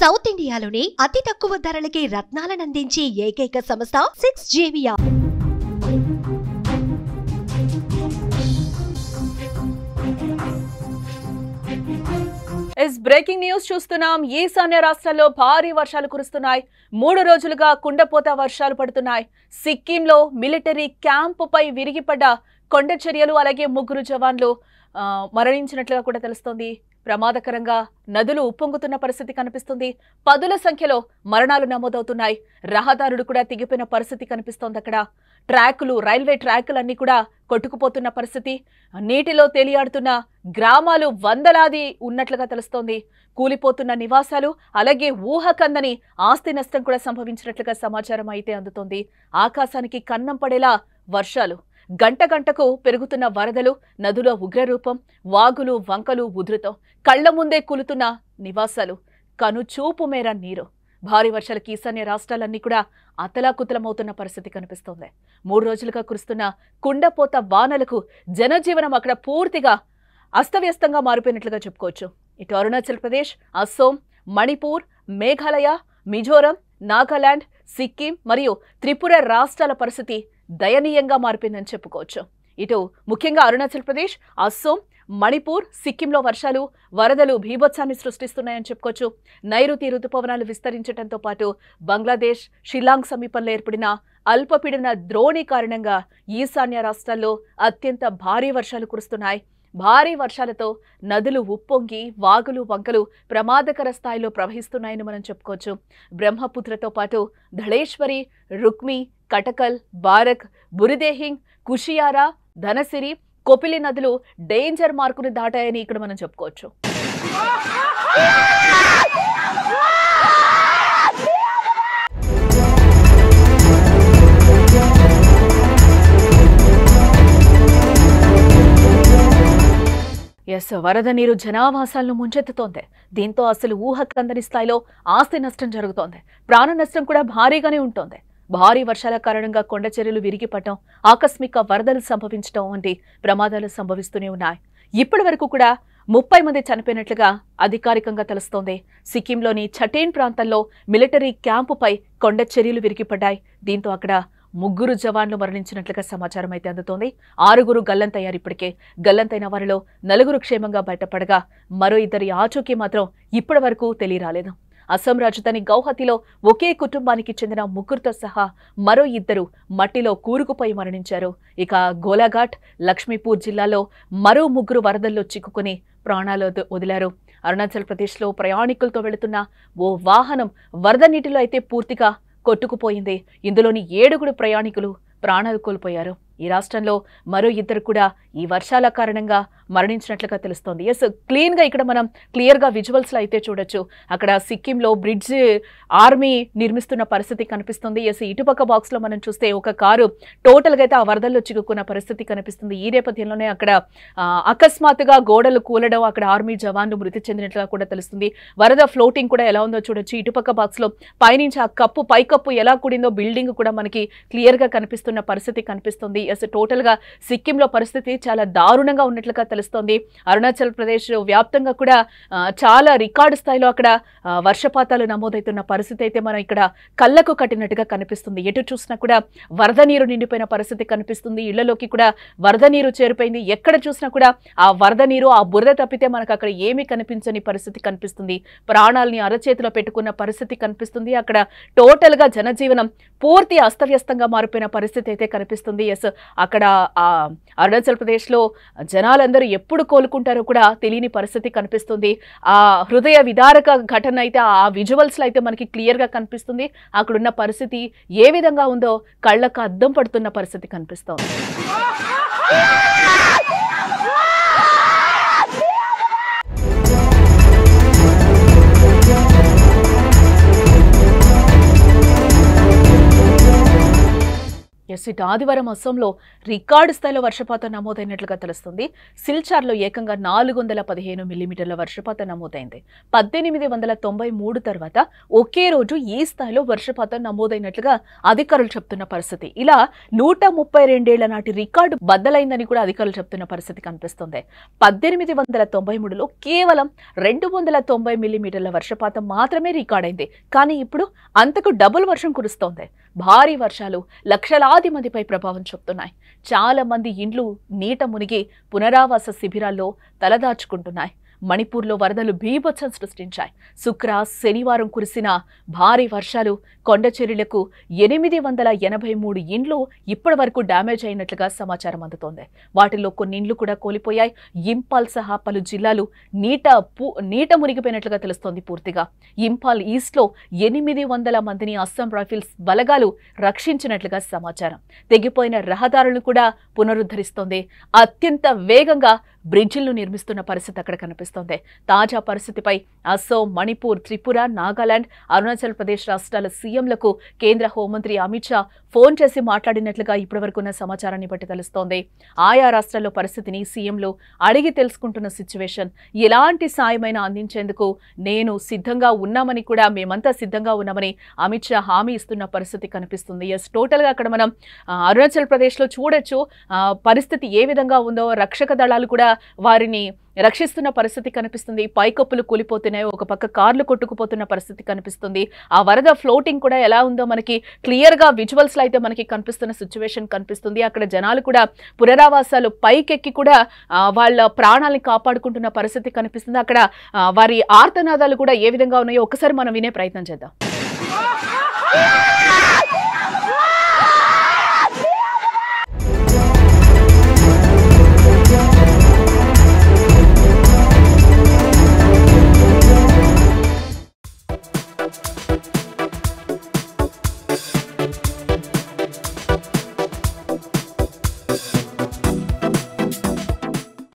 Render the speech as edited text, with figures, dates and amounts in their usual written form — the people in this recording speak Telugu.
సౌత్ ఇండియాలోనే అతి తక్కువ ధరలకి రత్నాలనందించే ఏకైక సంస్థ 6JVR. బ్రేకింగ్ న్యూస్ చూస్తున్నాం. ఈశాన్య రాష్ట్రాల్లో భారీ వర్షాలు కురుస్తున్నాయి. 3 రోజులుగా కుండపోత వర్షాలు పడుతున్నాయి. సిక్కింలో మిలిటరీ క్యాంపుపై విరిగిపడ్డ కొండ చర్యలు, అలాగే 3 జవాన్లు మరణించినట్లుగా కూడా తెలుస్తోంది. ప్రమాదకరంగా నదులు ఉప్పొంగుతున్న పరిస్థితి కనిపిస్తుంది. పదుల సంఖ్యలో మరణాలు నమోదవుతున్నాయి. రహదారులు కూడా తెగిపోయిన పరిస్థితి కనిపిస్తోంది. అక్కడ ట్రాకులు, రైల్వే ట్రాకులన్నీ కూడా కొట్టుకుపోతున్న పరిస్థితి. నీటిలో తేలియాడుతున్న గ్రామాలు వందలాది ఉన్నట్లుగా తెలుస్తోంది. కూలిపోతున్న నివాసాలు, అలాగే ఊహకందని ఆస్తి నష్టం కూడా సంభవించినట్లుగా సమాచారం అయితే అందుతోంది. ఆకాశానికి కన్నం పడేలా వర్షాలు, గంట గంటకు పెరుగుతున్న వరదలు, నదుల ఉగ్రరూపం, వాగులు వంకలు ఉధృతం, కళ్ల ముందే కూలుతున్న నివాసాలు, కనుచూపు మేర నీరు. భారీ వర్షాలకి ఈశాన్య రాష్ట్రాలన్నీ కూడా అతలాకుతలమవుతున్న పరిస్థితి కనిపిస్తోంది. 3 రోజులుగా కురుస్తున్న కుండపోత వానలకు జనజీవనం అక్కడ పూర్తిగా అస్తవ్యస్తంగా మారిపోయినట్లుగా చెప్పుకోవచ్చు. ఇటు అరుణాచల్ ప్రదేశ్, అస్సోం, మణిపూర్, మేఘాలయ, మిజోరం, నాగాలాండ్, సిక్కిం మరియు త్రిపుర రాష్ట్రాల పరిస్థితి దయనీయంగా మారిపోయిందని చెప్పుకోవచ్చు. ఇటు ముఖ్యంగా అరుణాచల్ ప్రదేశ్, అస్సోం, మణిపూర్, సిక్కింలో వర్షాలు, వరదలు భీభత్సాన్ని సృష్టిస్తున్నాయని చెప్పుకోవచ్చు. నైరుతి రుతుపవనాలు విస్తరించడంతో పాటు బంగ్లాదేశ్, షిల్లాంగ్ సమీపంలో ఏర్పడిన అల్పపీడన ద్రోణి కారణంగా ఈశాన్య రాష్ట్రాల్లో అత్యంత భారీ వర్షాలు కురుస్తున్నాయి. భారీ వర్షాలతో నదులు ఉప్పొంగి, వాగులు వంకలు ప్రమాదకర స్థాయిలో ప్రవహిస్తున్నాయని మనం చెప్పుకోవచ్చు. బ్రహ్మపుత్రతో పాటు ధళేశ్వరి, రుక్మి, కటకల్, బారక్, బురిదేహింగ్, కుషియారా, ధనసిరి, కొపిలి నదులు డేంజర్ మార్కును దాటాయని ఇక్కడ మనం చెప్పుకోవచ్చు. వరద నీరు జనావాసాలను ముంచెత్తుతోంది. దీంతో అసలు ఊహకందని స్థాయిలో ఆస్తి నష్టం జరుగుతోంది. ప్రాణ నష్టం కూడా భారీగానే ఉంటోంది. భారీ వర్షాల కారణంగా కొండ చర్యలు విరిగిపడటం, ఆకస్మిక వరదలు సంభవించడం వంటి ప్రమాదాలు సంభవిస్తూనే ఉన్నాయి. ఇప్పటి వరకు కూడా 30 మంది చనిపోయినట్లుగా అధికారికంగా తెలుస్తోంది. సిక్కింలోని ఛటేన్ ప్రాంతంలో మిలిటరీ క్యాంపుపై కొండ చర్యలు విరిగిపడ్డాయి. దీంతో అక్కడ 3 జవాన్లు మరణించినట్లుగా సమాచారం అయితే అందుతోంది. 6 గల్లంతయ్యారు. ఇప్పటికే గల్లంతైన వారిలో 4 క్షేమంగా బయటపడగా మరో 2 ఆచూకీ మాత్రం ఇప్పటి వరకు తెలియరాలేదు. అస్సాం రాజధాని గౌహతిలో ఒకే కుటుంబానికి చెందిన 3తో సహా మరో 2 మట్టిలో కూరుకుపోయి మరణించారు. ఇక గోలాఘాట్, లక్ష్మీపూర్ జిల్లాలో మరో 3 వరదల్లో చిక్కుకుని ప్రాణాలు వదిలారు. అరుణాచల్ ప్రదేశ్లో ప్రయాణికులతో వెళుతున్న ఓ వాహనం వరద నీటిలో అయితే పూర్తిగా కొట్టుకుపోయింది. ఇందులోని 7 ప్రయాణికులు ప్రాణాలు కోల్పోయారు. ఈ రాష్ట్రంలో మరో 2 కూడా ఈ వర్షాల కారణంగా మరణించినట్లుగా తెలుస్తోంది. క్లీన్ గా ఇక్కడ మనం క్లియర్ గా విజువల్స్ లో అయితే చూడొచ్చు. అక్కడ సిక్కింలో బ్రిడ్జ్ ఆర్మీ నిర్మిస్తున్న పరిస్థితి కనిపిస్తుంది. ఇటుపక్క బాక్స్ లో మనం చూస్తే ఒక కారు టోటల్ గా అయితే ఆ వరదల్లో చిక్కుకున్న పరిస్థితి కనిపిస్తుంది. ఈ నేపథ్యంలోనే అక్కడ అకస్మాత్తుగా గోడలు కూలడం, అక్కడ ఆర్మీ జవాన్లు మృతి చెందినట్లుగా కూడా తెలుస్తుంది. వరద ఫ్లోటింగ్ కూడా ఎలా ఉందో చూడొచ్చు. ఇటుపక్క బాక్స్ లో పైనుంచి ఆ పైకప్పు ఎలా కూడిందో బిల్డింగ్ కూడా మనకి క్లియర్ గా కనిపిస్తున్న పరిస్థితి కనిపిస్తుంది. టోటల్ గా సిక్కింలో పరిస్థితి చాలా దారుణంగా ఉన్నట్లుగా తెలుస్తోంది. అరుణాచల్ ప్రదేశ్ వ్యాప్తంగా కూడా చాలా రికార్డు స్థాయిలో అక్కడ వర్షపాతాలు నమోదవుతున్న పరిస్థితి అయితే మనం ఇక్కడ కళ్ళకు కట్టినట్టుగా కనిపిస్తుంది. ఎటు చూసినా కూడా వరద నీరు నిండిపోయిన పరిస్థితి కనిపిస్తుంది. ఇళ్లలోకి కూడా వరద నీరు చేరిపోయింది. ఎక్కడ చూసినా కూడా ఆ వరద నీరు, ఆ బురద తప్పితే మనకు అక్కడ ఏమీ కనిపించని పరిస్థితి కనిపిస్తుంది. ప్రాణాలని అరచేతిలో పెట్టుకున్న పరిస్థితి కనిపిస్తుంది. అక్కడ టోటల్ గా జనజీవనం పూర్తి అస్తవ్యస్తంగా మారిపోయిన పరిస్థితి అయితే కనిపిస్తుంది. అక్కడ అరుణాచల్ ప్రదేశ్ లో జనాలందరూ ఎప్పుడు కోలుకుంటారో కూడా తెలియని పరిస్థితి కనిపిస్తుంది. ఆ హృదయ విదారక ఘటన అయితే ఆ విజువల్స్ లో అయితే మనకి క్లియర్ గా కనిపిస్తుంది. అక్కడున్న పరిస్థితి ఏ విధంగా ఉందో కళ్ళకు అద్దం పడుతున్న పరిస్థితి కనిపిస్తోంది. ఆపోజిట్ ఆదివారం అస్సాంలో రికార్డు స్థాయిలో వర్షపాతం నమోదైనట్లుగా తెలుస్తుంది. సిల్చార్లో ఏకంగా 415 మిల్లీమీటర్ల వర్షపాతం నమోదైంది. 1893 తర్వాత ఒకే రోజు ఈ స్థాయిలో వర్షపాతం నమోదైనట్లుగా అధికారులు చెప్తున్న పరిస్థితి. ఇలా 132 నాటి రికార్డు బద్దలైందని కూడా అధికారులు చెప్తున్న పరిస్థితి కనిపిస్తుంది. 1893లో కేవలం 290 మిల్లీమీటర్ల వర్షపాతం మాత్రమే రికార్డైంది. కానీ ఇప్పుడు అంతకు డబుల్ వర్షం కురుస్తోంది. భారీ వర్షాలు లక్షలాది మందిపై ప్రభావం చూపుతున్నాయి. చాలా మంది ఇండ్లు నీట మునిగి పునరావాస శిబిరాల్లో తలదాచుకుంటున్నాయి. మణిపూర్లో వరదలు బీభత్సం సృష్టించాయి. శనివారం కురిసిన భారీ వర్షాలు కొండచెరులకు 883 ఇండ్లు ఇప్పటి వరకు డ్యామేజ్ అయినట్లుగా సమాచారం అందుతోంది. వాటిల్లో కొన్ని ఇండ్లు కూడా కోల్పోయాయి. ఇంపాల్ సహా పలు జిల్లాలు నీట మునిగిపోయినట్లుగా తెలుస్తోంది. పూర్తిగా ఇంపాల్ ఈస్ట్లో 800 మందిని అస్సాం రైఫిల్స్ బలగాలు రక్షించినట్లుగా సమాచారం. తెగిపోయిన రహదారులను కూడా పునరుద్ధరిస్తోంది. అత్యంత వేగంగా బ్రిడ్జిలను నిర్మిస్తున్న పరిస్థితి అక్కడ కనిపిస్తోంది. తాజా పరిస్థితిపై అస్సాం, మణిపూర్, త్రిపుర, నాగాలాండ్, అరుణాచల్ ప్రదేశ్ రాష్ట్రాల సీఎంలకు కేంద్ర హోంమంత్రి అమిత్ షా ఫోన్ చేసి మాట్లాడినట్లుగా ఇప్పటివరకు ఉన్న సమాచారాన్ని బట్టి తెలుస్తోంది. ఆయా రాష్ట్రాల్లో పరిస్థితిని సీఎంలు అడిగి తెలుసుకుంటున్న సిచ్యువేషన్. ఎలాంటి సాయమైనా అందించేందుకు నేను సిద్ధంగా ఉన్నామని కూడా మేమంతా సిద్ధంగా ఉన్నామని అమిత్ షా హామీ ఇస్తున్న పరిస్థితి కనిపిస్తుంది. టోటల్గా అక్కడ మనం అరుణాచల్ ప్రదేశ్లో చూడొచ్చు పరిస్థితి ఏ విధంగా ఉందో. రక్షక దళాలు కూడా వారిని రక్షిస్తున్న పరిస్థితి కనిపిస్తుంది. పైకప్పులు కూలిపోతున్నాయి. ఒక పక్క కార్లు కొట్టుకుపోతున్న పరిస్థితి కనిపిస్తుంది. ఆ వరద ఫ్లోటింగ్ కూడా ఎలా ఉందో మనకి క్లియర్ గా విజువల్స్ లో అయితే మనకి కనిపిస్తున్న సిచ్యువేషన్ కనిపిస్తుంది. అక్కడ జనాలు కూడా పునరావాసాలు పైకెక్కి కూడా వాళ్ళ ప్రాణాలని కాపాడుకుంటున్న పరిస్థితి కనిపిస్తుంది. అక్కడ వారి ఆర్తనాదాలు కూడా ఏ విధంగా ఉన్నాయో ఒకసారి మనం వినే ప్రయత్నం చేద్దాం.